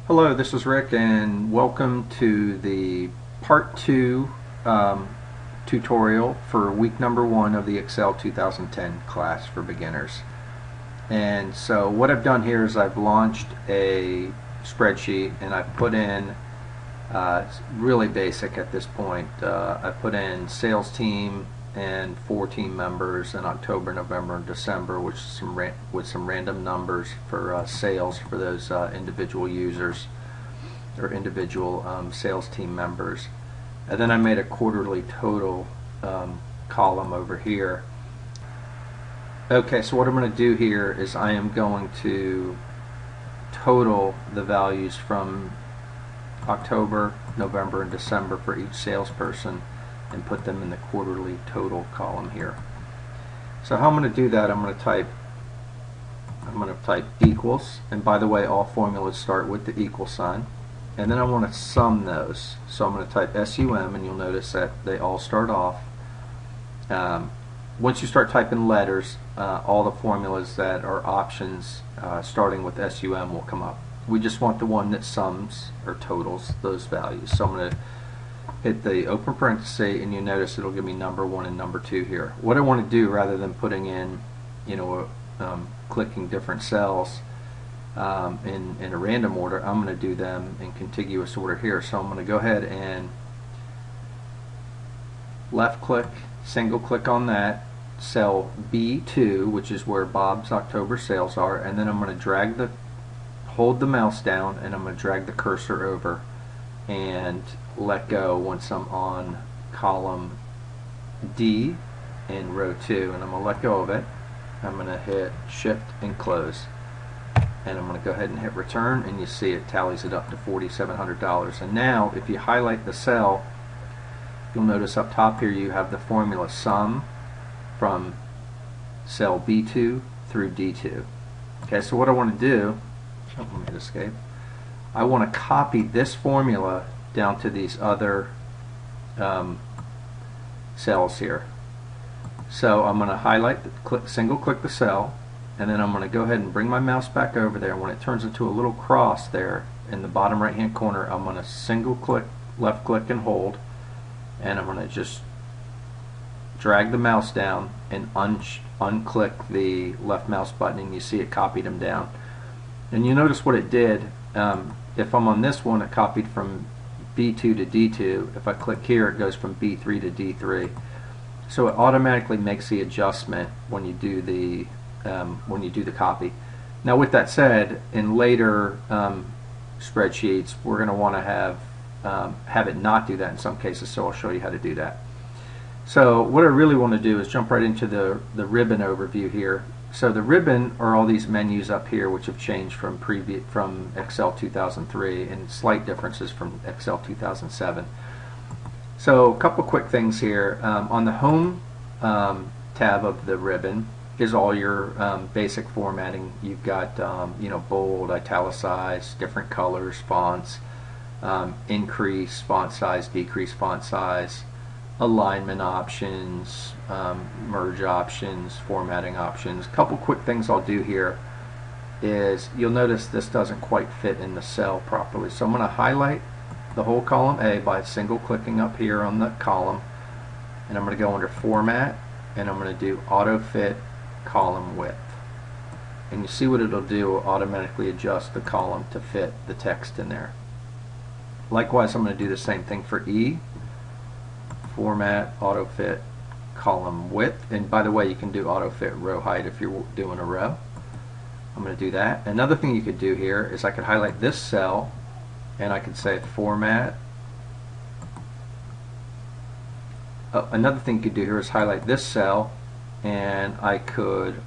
Hello, this is Rick, and welcome to the part 2 tutorial for week number 1 of the Excel 2010 class for beginners. And so what I've done here is I've launched a spreadsheet, and I've put in really basic at this point. I put in sales team and 4 team members in October, November, and December, which is with some random numbers for sales for those individual users or individual sales team members. And then I made a quarterly total column over here. Okay, so what I'm going to do here is I am going to total the values from October, November, and December for each salesperson and put them in the quarterly total column here. So how I'm going to do that, I'm going to type equals, and by the way, all formulas start with the equal sign, and then I want to sum those. So I'm going to type SUM, and you'll notice that they all start off. Once you start typing letters, all the formulas that are options starting with SUM will come up. We just want the one that sums or totals those values. So I'm going to hit the open parenthesis, and you notice it'll give me number 1 and number 2 here. What I want to do, rather than putting in, clicking different cells in a random order, I'm going to do them in contiguous order here. So I'm going to go ahead and left click, single click on that cell B2, which is where Bob's October sales are, and then I'm going to hold the mouse down, and I'm going to drag the cursor over and let go once I'm on column D in row 2, and I'm going to let go of it. I'm going to hit shift and close, and I'm going to go ahead and hit return, and you see it tallies it up to $4,700. And now if you highlight the cell, you'll notice up top here you have the formula sum from cell B2 through D2. Okay, so what I want to do, let me hit escape. I want to copy this formula down to these other cells here. So I'm going to highlight, single click the cell, and then I'm going to go ahead and bring my mouse back over there. When it turns into a little cross there in the bottom right hand corner, I'm going to single click, left click, and hold, and I'm going to just drag the mouse down and unclick the left mouse button, and you see it copied them down. And you notice what it did. If I'm on this one, it copied from B2 to D2. If I click here, it goes from B3 to D3. So it automatically makes the adjustment when you do the copy. Now, with that said, in later spreadsheets, we're going to want to have it not do that in some cases. So I'll show you how to do that. So what I really want to do is jump right into the ribbon overview here. So the ribbon are all these menus up here, which have changed from Excel 2003, and slight differences from Excel 2007. So a couple quick things here. On the home tab of the ribbon is all your basic formatting. You've got bold, italicized, different colors, fonts, increase font size, decrease font size, alignment options, merge options, formatting options. A couple quick things I'll do here is you'll notice this doesn't quite fit in the cell properly. So I'm going to highlight the whole column A by single clicking up here on the column, and I'm going to go under format, and I'm going to do auto fit column width. And you see what it'll do, it will automatically adjust the column to fit the text in there. Likewise, I'm going to do the same thing for E. Format, auto fit, column width, and by the way, you can do auto fit row height if you're doing a row. I'm going to do that. Another thing you could do here is I could highlight this cell, and I could say format. Another thing you could do here is highlight this cell, and I could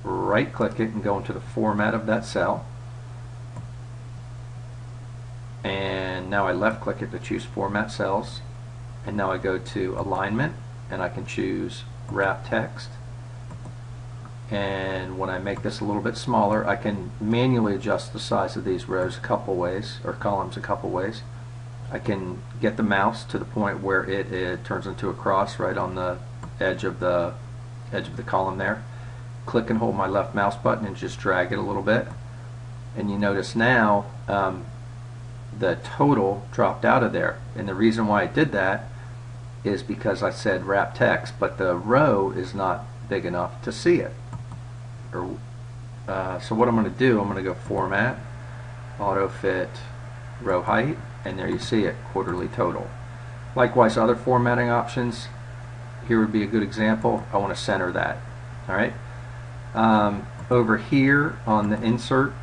right click it and go into the format of that cell, and now I left click it to choose format cells. And now I go to alignment, and I can choose wrap text. And when I make this a little bit smaller, I can manually adjust the size of these rows a couple ways, or columns a couple ways. I can get the mouse to the point where it turns into a cross right on the edge of the column there. Click and hold my left mouse button and just drag it a little bit. And you notice now the total dropped out of there. And the reason why it did that is because I said wrap text, but the row is not big enough to see it. So what I'm going to do, I'm going to go Format, Auto Fit, Row Height, and there you see it, quarterly total. Likewise, other formatting options. Here would be a good example. I want to center that. All right. Over here on the Insert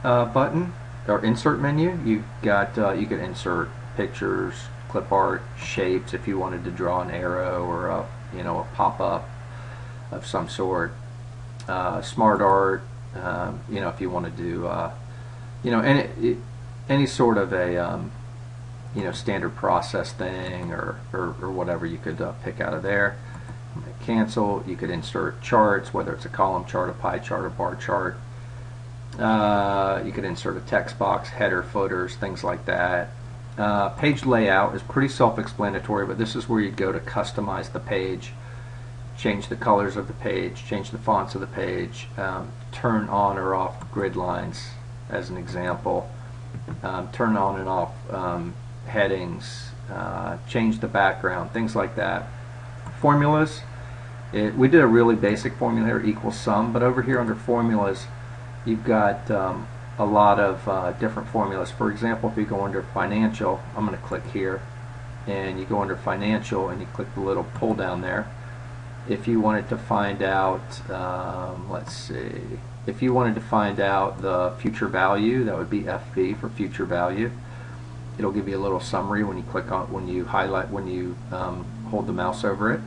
button or Insert menu, you've got you could insert pictures, clip art, shapes if you wanted to draw an arrow or a a pop-up of some sort. Smart art, if you want to do any sort of a standard process thing or whatever you could pick out of there. Cancel. You could insert charts, whether it's a column chart, a pie chart, a bar chart. You could insert a text box, header, footers, things like that. Page layout is pretty self-explanatory, but this is where you go to customize the page, change the colors of the page, change the fonts of the page, turn on or off grid lines as an example, turn on and off headings, change the background, things like that. Formulas, we did a really basic formula here, equals sum, but over here under formulas you've got a lot of different formulas. For example, if you go under financial, I'm going to click here, and you go under financial and you click the little pull down there. If you wanted to find out, let's see, if you wanted to find out the future value, that would be FV for future value. It'll give you a little summary when you click on, when you highlight, when you hold the mouse over it,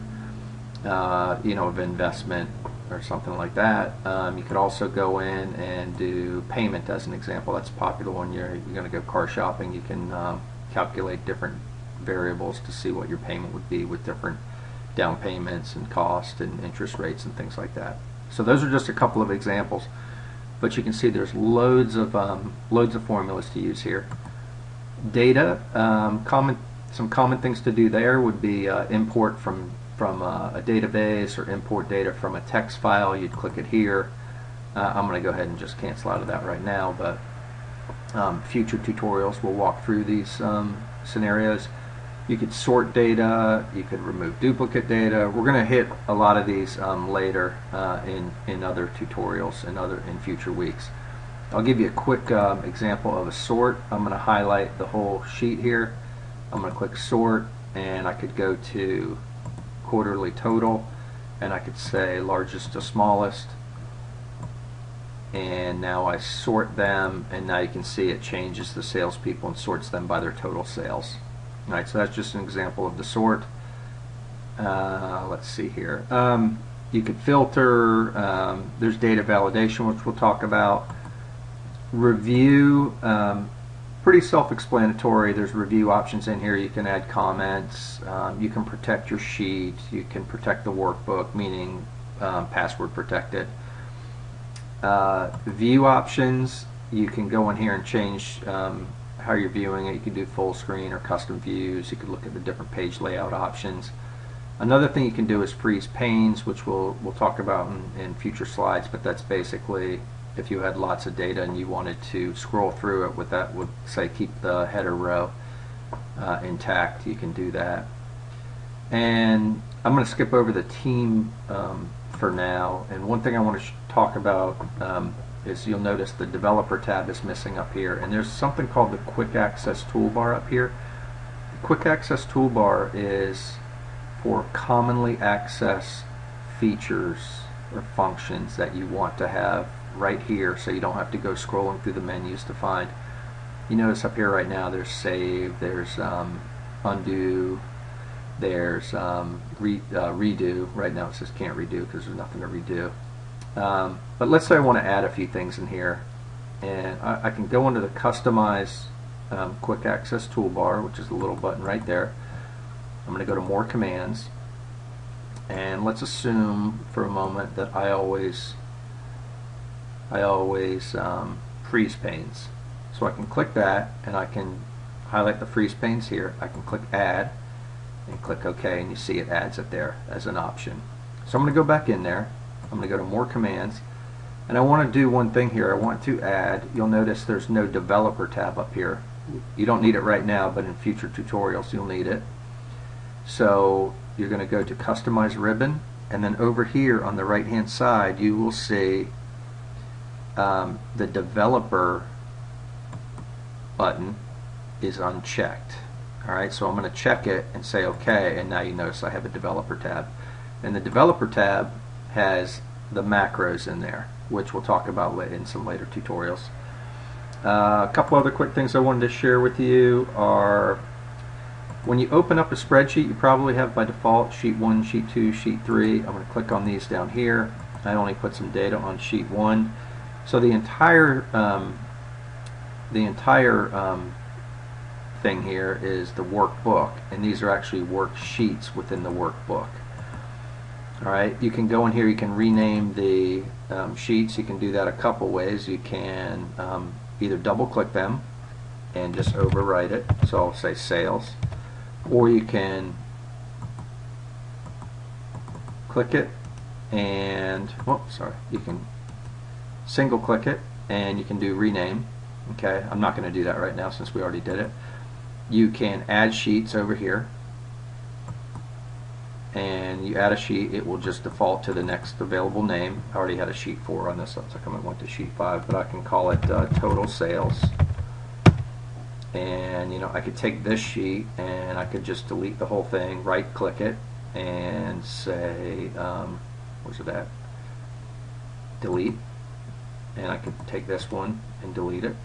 of investment or something like that. You could also go in and do payment as an example. That's a popular one. You're going to go car shopping. You can calculate different variables to see what your payment would be with different down payments and cost and interest rates and things like that. So those are just a couple of examples, but you can see there's loads of formulas to use here. Data, some common things to do there would be import from a database or import data from a text file. You'd click it here. I'm going to go ahead and just cancel out of that right now, but future tutorials will walk through these scenarios. You could sort data, you could remove duplicate data. We're going to hit a lot of these later in other tutorials in future weeks. I'll give you a quick example of a sort. I'm going to highlight the whole sheet here. I'm going to click sort, and I could go to quarterly total, and I could say largest to smallest, and now I sort them, and now you can see it changes the salespeople and sorts them by their total sales. Alright, so that's just an example of the sort. Let's see here. You could filter. There's data validation, which we'll talk about. Review, pretty self-explanatory. There's review options in here. You can add comments. You can protect your sheet. You can protect the workbook, meaning password protected. View options, you can go in here and change how you're viewing it. You can do full screen or custom views. You can look at the different page layout options. Another thing you can do is freeze panes, which we'll talk about in future slides, but that's basically if you had lots of data and you wanted to scroll through it, with that would say keep the header row intact, you can do that. And I'm going to skip over the team for now, and one thing I want to talk about is you'll notice the developer tab is missing up here, and there's something called the quick access toolbar up here. The quick access toolbar is for commonly accessed features or functions that you want to have right here, so you don't have to go scrolling through the menus to find. You notice up here right now there's save, there's undo, there's redo. Right now it says can't redo because there's nothing to redo. But let's say I want to add a few things in here, and I can go into the customize quick access toolbar, which is the little button right there. I'm going to go to more commands, and let's assume for a moment that I always freeze panes. So I can click that, and I can highlight the freeze panes here. I can click add and click OK, and you see it adds it there as an option. So I'm going to go back in there. I'm going to go to more commands, and I want to do one thing here. I want to add, you'll notice there's no developer tab up here. You don't need it right now, but in future tutorials you'll need it. So you're going to go to Customize Ribbon, and then over here on the right hand side you will see the Developer button is unchecked. Alright, so I'm going to check it and say OK, and now you notice I have a Developer tab. And the Developer tab has the macros in there, which we'll talk about in some later tutorials. A couple other quick things I wanted to share with you are, when you open up a spreadsheet, you probably have by default sheet 1, sheet 2, sheet 3. I'm going to click on these down here. I only put some data on sheet 1. So the entire thing here is the workbook, and these are actually worksheets within the workbook. Alright, you can go in here, you can rename the sheets. You can do that a couple ways. You can either double click them and just overwrite it, so I'll say sales, or you can click it and, you can single click it and you can do rename. Okay, I'm not going to do that right now since we already did it. You can add sheets over here, and you add a sheet, it will just default to the next available name. I already had a sheet 4 on this, looks like I went to sheet 5, but I can call it total sales. And I could take this sheet and I could just delete the whole thing, right click it and say where's it at, delete, and I could take this one and delete it.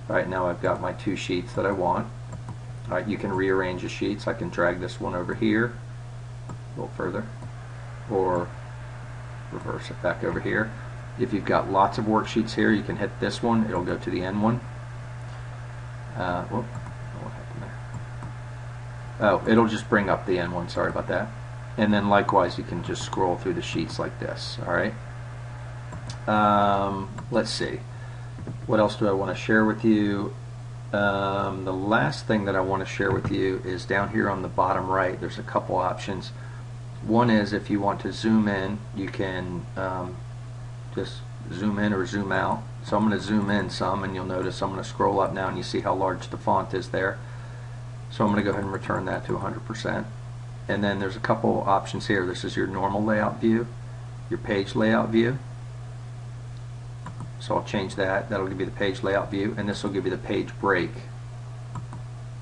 Right now I've got my 2 sheets that I want. Alright, you can rearrange the sheets. I can drag this one over here a little further, or reverse it back over here. If you've got lots of worksheets here, you can hit this one, it'll go to the end one. What happened there? Oh, it'll just bring up the end one, sorry about that. And then likewise you can just scroll through the sheets like this. Alright, let's see, what else do I want to share with you? The last thing that I want to share with you is down here on the bottom right. There's a couple options. One is if you want to zoom in, you can just zoom in or zoom out. So I'm going to zoom in some, and you'll notice I'm going to scroll up now and you see how large the font is there. So I'm going to go ahead and return that to 100%. And then there's a couple options here. This is your normal layout view, your page layout view. So I'll change that. That'll give you the page layout view, and this will give you the page break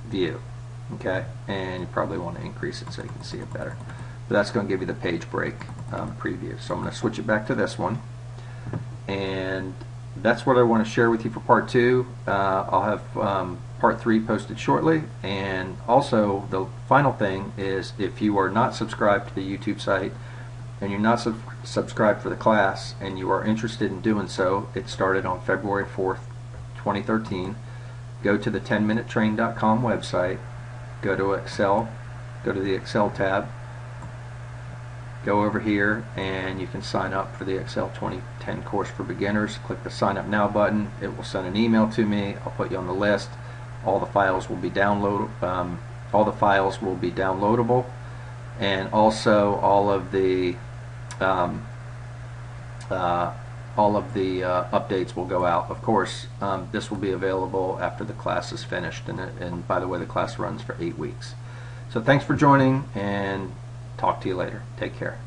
view. Okay, and you probably want to increase it so you can see it better. But that's going to give you the page break preview. So I'm going to switch it back to this one, and that's what I want to share with you for part 2. I'll have part 3 posted shortly, and also the final thing is, if you are not subscribed to the YouTube site and you're not subscribed for the class and you are interested in doing so, it started on February 4th, 2013. Go to the 10minutetrain.com website, go to Excel, go to the Excel tab, go over here, and you can sign up for the Excel 2010 course for beginners. Click the sign up now button. It will send an email to me. I'll put you on the list. All the files will be downloadable, and also all of the updates will go out. Of course, this will be available after the class is finished, and by the way, the class runs for 8 weeks. So thanks for joining, and talk to you later. Take care.